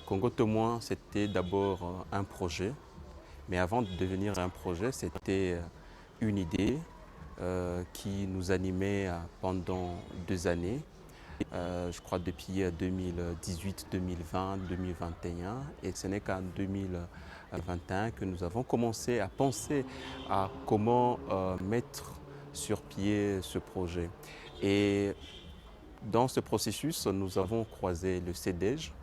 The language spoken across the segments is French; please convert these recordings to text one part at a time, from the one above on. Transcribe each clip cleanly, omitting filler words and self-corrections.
Congo Témoin, c'était d'abord un projet, mais avant de devenir un projet, c'était une idée qui nous animait pendant 2 années, je crois depuis 2018, 2020, 2021, et ce n'est qu'en 2021 que nous avons commencé à penser à comment mettre sur pied ce projet. Et dans ce processus, nous avons croisé le CEDEJ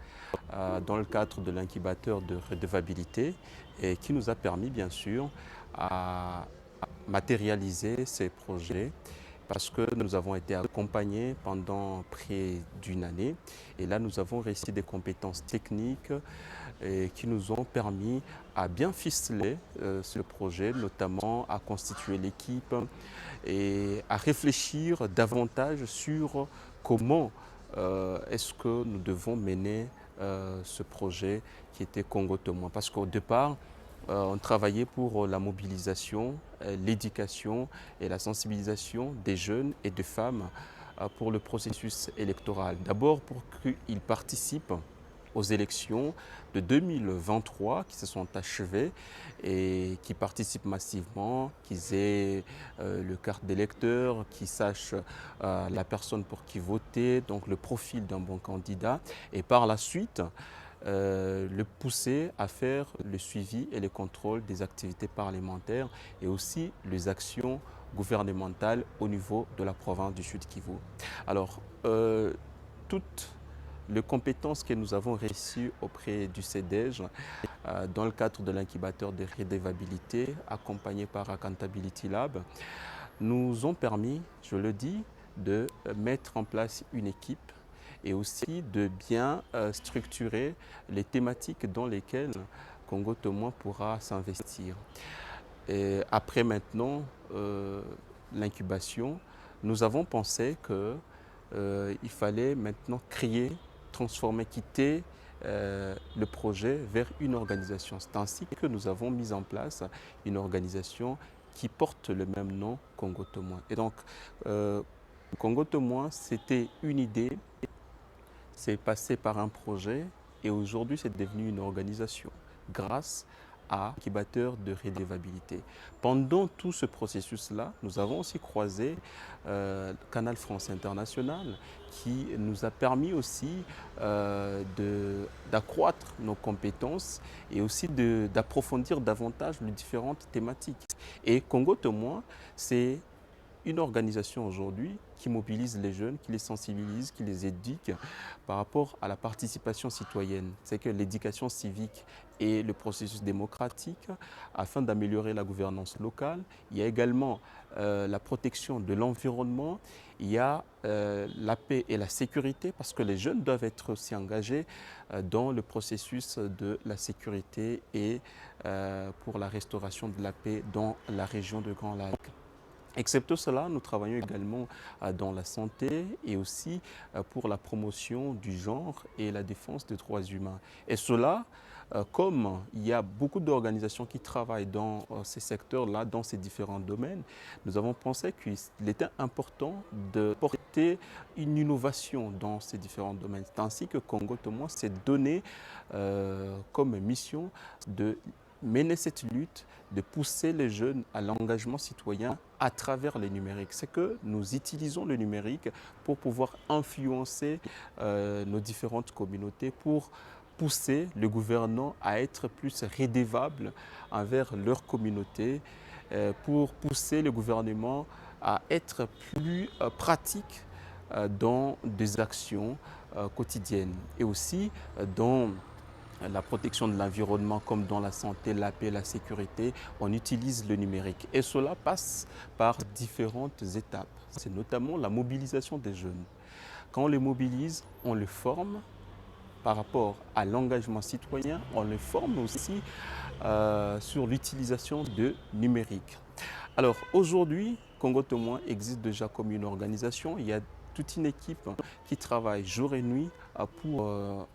dans le cadre de l'incubateur de redevabilité et qui nous a permis bien sûr à matérialiser ces projets parce que nous avons été accompagnés pendant près d'une année et là nous avons réussi des compétences techniques qui nous ont permis à bien ficeler ce projet, notamment à constituer l'équipe et à réfléchir davantage sur comment est-ce que nous devons mener ce projet qui était Congo Témoin. Parce qu'au départ, on travaillait pour la mobilisation, l'éducation et la sensibilisation des jeunes et des femmes pour le processus électoral. D'abord pour qu'ils participent aux élections de 2023 qui se sont achevées et qui participent massivement, qu'ils aient le carte d'électeur, qu'ils sachent la personne pour qui voter, donc le profil d'un bon candidat, et par la suite le pousser à faire le suivi et le contrôle des activités parlementaires et aussi les actions gouvernementales au niveau de la province du Sud Kivu. Alors, toutes les compétences que nous avons reçues auprès du CEDEJ dans le cadre de l'incubateur de redevabilité accompagné par Accountability Lab nous ont permis, je le dis, de mettre en place une équipe et aussi de bien structurer les thématiques dans lesquelles Congo Témoin pourra s'investir. Et après maintenant l'incubation, nous avons pensé qu'il fallait maintenant créer, transformer, quitter le projet vers une organisation. C'est ainsi que nous avons mis en place une organisation qui porte le même nom, Congo Témoin. Et donc, Congo Témoin, c'était une idée, c'est passé par un projet et aujourd'hui c'est devenu une organisation grâce à l'incubateur de redevabilité. Pendant tout ce processus-là, nous avons aussi croisé Canal France International qui nous a permis aussi d'accroître nos compétences et aussi d'approfondir davantage les différentes thématiques. Et Congo Témoin, c'est une organisation aujourd'hui qui mobilise les jeunes, qui les sensibilise, qui les éduque par rapport à la participation citoyenne. C'est que l'éducation civique et le processus démocratique afin d'améliorer la gouvernance locale. Il y a également la protection de l'environnement, il y a la paix et la sécurité parce que les jeunes doivent être aussi engagés dans le processus de la sécurité et pour la restauration de la paix dans la région de Grand Lac. Excepté cela, nous travaillons également dans la santé et aussi pour la promotion du genre et la défense des droits humains. Et cela, comme il y a beaucoup d'organisations qui travaillent dans ces secteurs-là, dans ces différents domaines, nous avons pensé qu'il était important de porter une innovation dans ces différents domaines. C'est ainsi que Congo Témoin s'est donné comme mission de mener cette lutte, de pousser les jeunes à l'engagement citoyen à travers le numérique. C'est que nous utilisons le numérique pour pouvoir influencer nos différentes communautés, pour pousser le gouvernement à être plus redevable envers leur communauté, pour pousser le gouvernement à être plus pratique dans des actions quotidiennes et aussi dans la protection de l'environnement comme dans la santé, la paix, la sécurité, on utilise le numérique. Et cela passe par différentes étapes. C'est notamment la mobilisation des jeunes. Quand on les mobilise, on les forme par rapport à l'engagement citoyen, on les forme aussi sur l'utilisation de numérique. Alors aujourd'hui, Congo Témoin existe déjà comme une organisation. Il y a toute une équipe qui travaille jour et nuit pour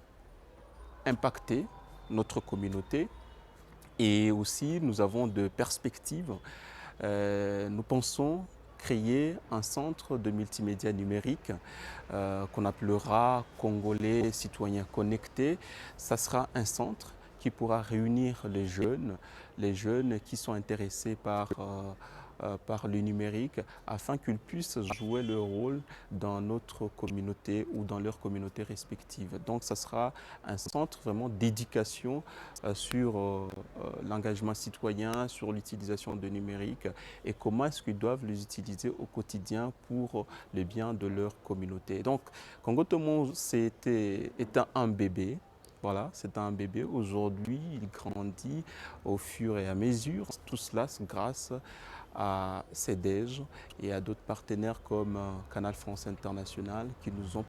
impacter notre communauté et aussi nous avons de perspectives. Nous pensons créer un centre de multimédia numérique qu'on appellera Congolais citoyens connectés. Ça sera un centre qui pourra réunir les jeunes qui sont intéressés par le numérique afin qu'ils puissent jouer leur rôle dans notre communauté ou dans leur communauté respective. Donc, ça sera un centre vraiment d'éducation sur l'engagement citoyen, sur l'utilisation du numérique et comment est-ce qu'ils doivent les utiliser au quotidien pour le bien de leur communauté. Donc, Congo Tomo, c'était un bébé. Voilà, c'est un bébé. Aujourd'hui, il grandit au fur et à mesure. Tout cela grâce à CEDEJ et à d'autres partenaires comme Canal France International qui nous ont